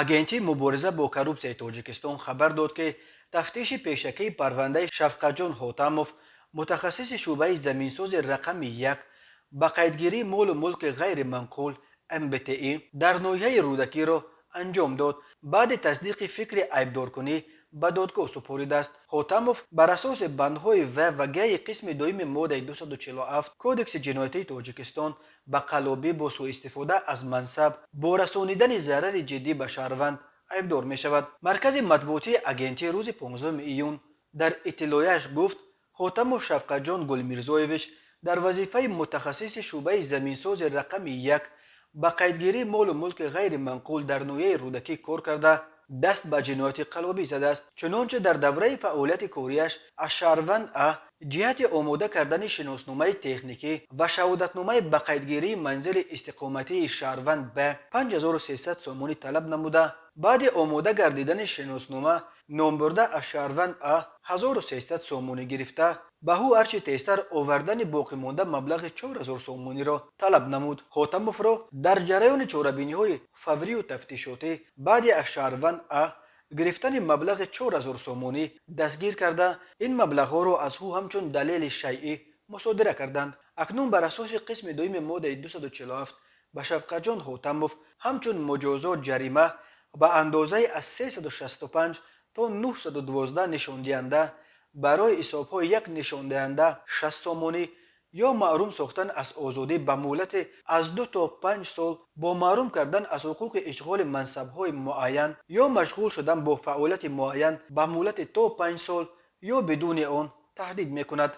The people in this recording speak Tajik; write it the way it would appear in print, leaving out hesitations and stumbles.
агентии мубориза бо коррупсияи тоҷикистон хабар дод ки тафтиши пешакии парвандаи шафқатҷон ҳотамов мутахассиси шӯъбаи заминсози рақами 1 ба қайдгирии молу мулки ғайриманқул мбти дар ноҳияи рӯдакиро анҷом дод. баъди тасдиқи фикри айбдоркунӣ ба додгоҳ супоридааст. ҳотамов бар асоси бандҳои в ва г қисми дуюми моддаи 247 кодекси ҷиноятии тоҷикистон ба қаллобӣ бо суистифода аз мансаб бо расонидани зарари ҷиддӣ ба шаҳрванд айбдор мешавад. маркази матбуотии агентии рӯзи 15 июн дар иттилояш гуфт, ҳотамов шафқатҷон гулмирзоевич дар вазифаи мутахассиси шӯъбаи заминсози рақами 1 ба қайдгирии молу мулки ғайриманқул дар ноҳияи рӯдакӣ кор карда даст ба ҷинояти қаллобӣ задааст. чунончи дар давраи фаъолияти корияш аз шаҳрванд ҷиҳати омода кардани шиносномаи техникӣ ва шаҳодатномаи ба қайдгирии манзили истиқоматии шаҳрванд б 5300 сомонӣ талаб намуда, баъди омода гардидани шиноснома номбурда аз шаҳрванд 1300 сомонӣ гирифта, ба ӯ ҳарчи тезтар овардани боқимонда маблағи 4000 сомониро талаб намуд. ҳотамовро дар ҷараёни чорабиниҳои фаврию тафтишотӣ баъди аз шаҳрванд гирифтани маблағи 4000 сомонӣ дастгир карда, ин маблағҳоро аз ӯ ҳамчун далели шайъӣ мусодира карданд. акнун бар асоси қисми дуюми моддаи 247 ба шафқатҷон ҳотамов ҳамчун муҷозот ҷарима ба андозаи аз 365 то 912 нишондиҳанда барои ҳисобҳои як нишондиҳанда 60 сомонӣ ё маҳрум сохтан аз озодӣ ба муҳлати аз 2 то 5 сол, бо маҳрум кардан аз ҳуқуқи ишғоли мансабҳои муайян ё машғул шудан бо фаъолияти муайян ба муҳлати то 5 сол ё бидуни он таҳдид мекунад.